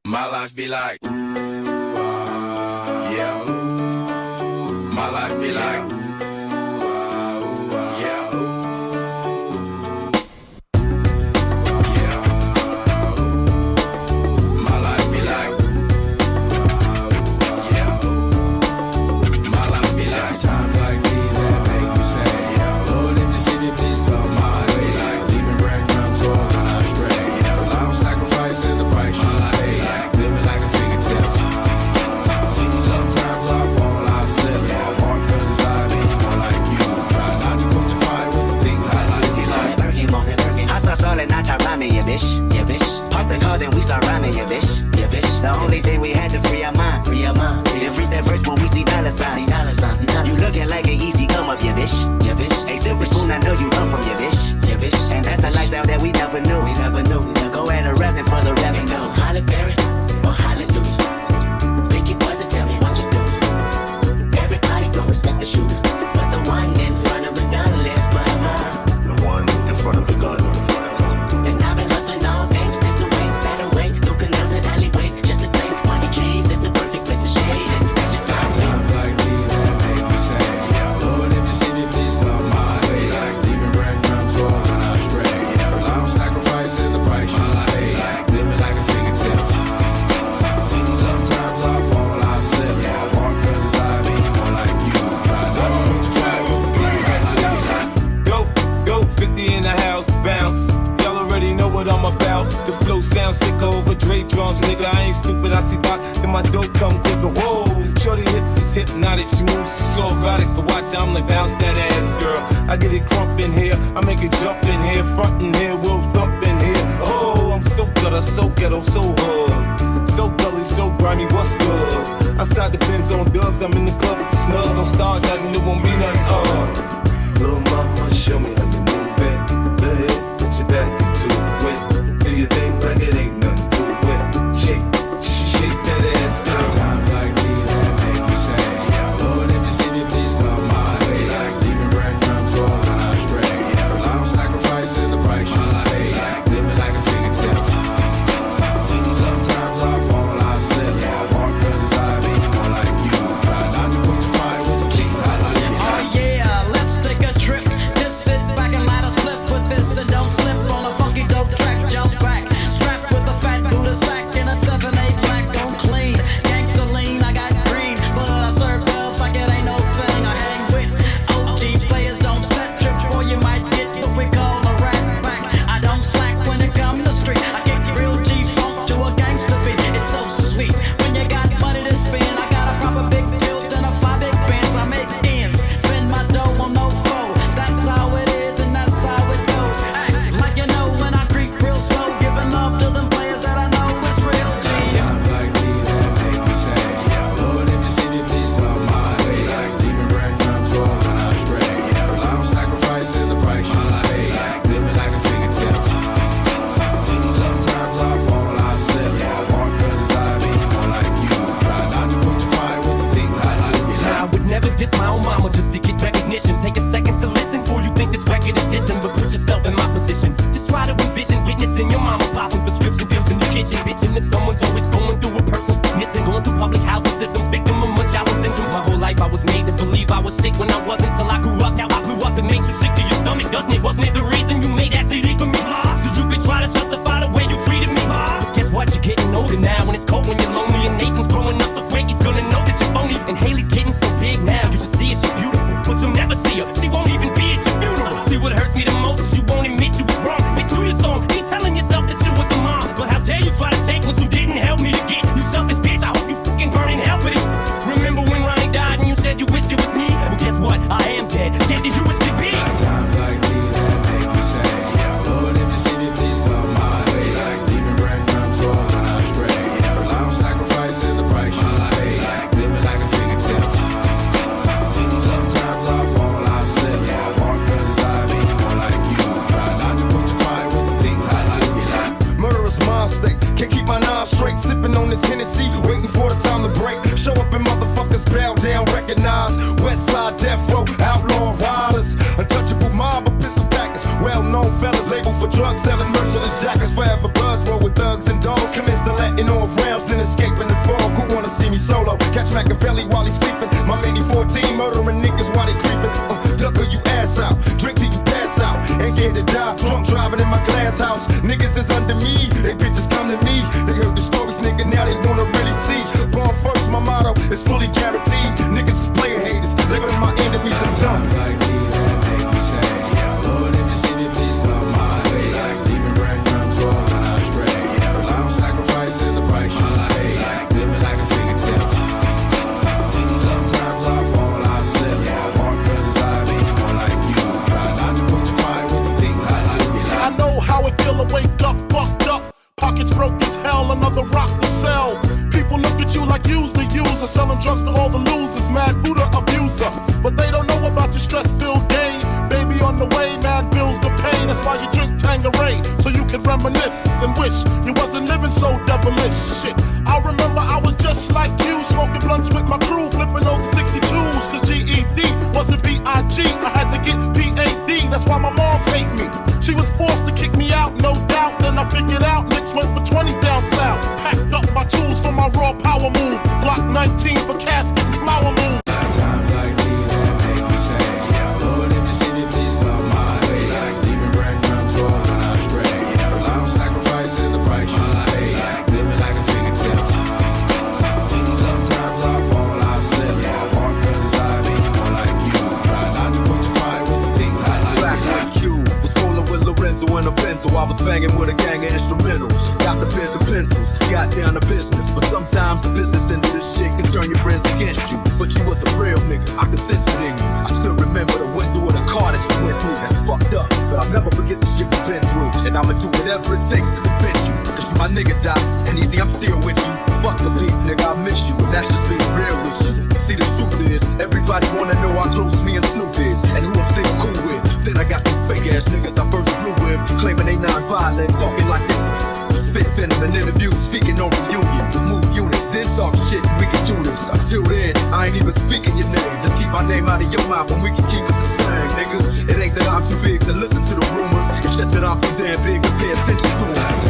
My life be like, ooh, yeah, ooh. My life be like, ooh, yeah, ooh. Yeah, ooh. My life be like, yeah, ooh. My life be like times like these that make me say, yeah, Lord, if you see me, please come my way. Like leaving breadcrumbs all when I stray. Yeah, I'm sacrificing the price you pay. Living like a fingertip. Sometimes I fall, I slip. Yeah, hard feelings I be more like you. Try not to put your fire with the things I like. You like I start stalling, I start rhyming, yeah, bitch. Yeah, bitch. Park the car, then we start rhyming, yeah, bitch. Yeah, bitch. The only thing we had to free our mind. Free our mind. Then freeze that verse when we see dollar signs. You looking like an easy come up, yeah, bitch. Yeah, bitch. Hey, silver spoon, I know you come from, yeah, bitch. Yeah, bitch. And that's a lifestyle that we never knew. We never knew. Go at a rapping for the revenue. Hollyberry or hallelujah. Make it buzz and tell me what you do. Everybody gon' respect the shooter, but the one in front of the gun lives forever. The one in front of the gun. And I've been hustling all day, this away, that away, through canals and alleyways, just the same. Money trees is the perfect place for shade, and that's just how I feel. times like these that make me say, yeah, Lord, if you see me, please come my way. Like leaving breadcrumbs all when I stray. Yeah, well, I'm sacrificing the price you pay. Like living like a fingertip. Sometimes I fall, I slip. Yeah, hard feelings I be more like you. Try not to put your fire with the things I like. Go, 50 in the house, bounce. Y'all already know what I'm about. The flow sounds sick over Dre drums, nigga. I ain't stupid, I see Doc, then my dope come quicker. Whoa, shorty hips is hypnotic, she moves so erotic. To watch, I'm like bounce that ass, girl. I get it crump in here, I make it jump in here, front in here, we'll thump in here. Oh, I'm so gutter, so ghetto, so hood, so gully, so grimy. What's good? Outside the Benz on dubs, I'm in the club with the snug. No stars, I knew it won't be nothing. Little mama, show me how you move it. Go ahead, put your back into it. Do your thing like it ain't nothing to it. Shake that ass, girl. Times like these that make me say, yeah, Lord, if you see me, please come my way. Like leaving breadcrumbs all when I stray. Yeah, well, I'm sacrificing the price you pay. Like living like a fingertip. Sometimes I fall, I slip. Yeah, hard feelings I be more like you. Try not to put your fire with the things I like. Oh yeah, let's take a trip. Just sit back and light a split with this and don't slip on a funky dope track. Jump back, strapped with a fat Buddha sack and a 7-8 black on clean. Gangsta lean, I got green, but I serve dubs like it ain't no thing. I hang with OG players, don't set trips or you might get what we call a rat back. I don't slack when it come to street. I kick real G-funk to a gangsta beat. It's so sweet when you got money to spend. I got a proper big tilt and a 5 big bands. I make ends, spend my dough on no foe. That's how it is and that's how it goes. Ay, like you know when I creep real slow, giving love to them players that I know is real G's. Times like these that make me say, yeah, Lord, if you see me, please come my way. Like leaving breadcrumbs all when I stray. Yeah, well, I'm sacrificing the price you pay. Like living like a fingertip. Sometimes I fall, I slip. Yeah, hard feelings I be more like you. Try not to put your fire with the things I like. Now I would never diss my own mama just to get recognition. Take a second to listen before you think this record is dissing, but put yourself in my position. Just try to envision witnessing your mama popping prescription pills in the kitchen, bitching that someone's always going through a person's missing, going through public housing systems, victim of Munchausen syndrome. My whole life I was made to believe I was sick when I wasn't till I grew up. Now I grew up, it makes you sick to your stomach, doesn't it? Wasn't it the reason you made that CD for me? So you could try to justify the way you treated me. But guess what? You're getting older now, and it's cold when you're lonely. And Nathan's growing up so quick, he's gonna know that you're phony. And Haley's getting so big now, you should see her, she's beautiful, but you'll never see her. She won't even be at your funeral. See what hurts me the most is you won't admit you was wrong. It's through your song, keep telling yourself that you was a mom. But how dare you try to take what you didn't help me to get? You selfish bitch, I hope you fucking burn in hell for this. Remember when Ronnie died and you said you wished it was me? Well, guess what? I am dead, dead to you as can be. Times like these that make me say, yeah, Lord, if you see me, please come my way. Like leaving breadcrumbs all when I stray. Yeah, well, I'm sacrificing the price you pay. Like living like a fingertip. Sometimes I fall, I slip. Yeah, hard feelings I be more like you. Try not to put your fire with the things I like. Murderous mind state, can't keep my nine straight. Sipping on this Hennessy, waiting for the time to break. Show up and motherfuckers bow down, recognize. West side death row, outlaw riders, untouchable mob of pistol packers. Well-known fellas labeled for drug selling, merciless jackets. Forever buzz roll with thugs and dogs. Commence to letting off rounds. another rock to sell. People look at you like you's the user, selling drugs to all the losers, mad Buddha abuser. But they don't know about your stress-filled day. Baby on the way, mad bills to pay. That's why you drink Tanqueray, so you can reminisce and wish you wasn't living so devilish. Shit, I remember I was just like you, smoking blunts with my crew, flipping those 62s. Cause GED wasn't BIG, I had to get PAD. That's why my moms hate me. She was forced to kick me out, no doubt. Then I figured out Nicks went for 20 down south. Packed up my tools for my raw power move. Block 19 for casket and flower move. Times like these that make me say, yeah, Lord, if you see me, please come my way. Like leaving breadcrumbs for when I stray. Yeah, well, I'm sacrificing the price you pay. Like living like a fingertip. Sometimes I fall, I slip. Yeah, hard feelings, I be more like you. Try not to put your fire with the things I like. Black like you was rolling with Lorenzo and a pencil. I was banging with a gang of instrumentals. Got the pens and pencils, got down to business. But sometimes the business end of this shit can turn your friends against you. But you was a real nigga, I could sense it in you. I still remember the window of the car that you went through. That's fucked up, but I'll never forget the shit we've been through. And I'ma do whatever it takes to convince you. Cause you my nigga, Doc, and easy, I'm still with you. Fuck the beef, nigga, I miss you. And that's just being real with you. See, the truth is, everybody wanna know how close me and Snoop is. And who I'm still cool with. Then I got these fake ass niggas I first flew with, claiming they non-violent, talking like they spit venom in interviews, speaking on reunions, move units, then talk shit, we can do this. Until then, I ain't even speaking your name. Just keep my name out of your mouth and we can keep it the same, nigga. It ain't that I'm too big to listen to the rumors, it's just that I'm too damn big to pay attention to them.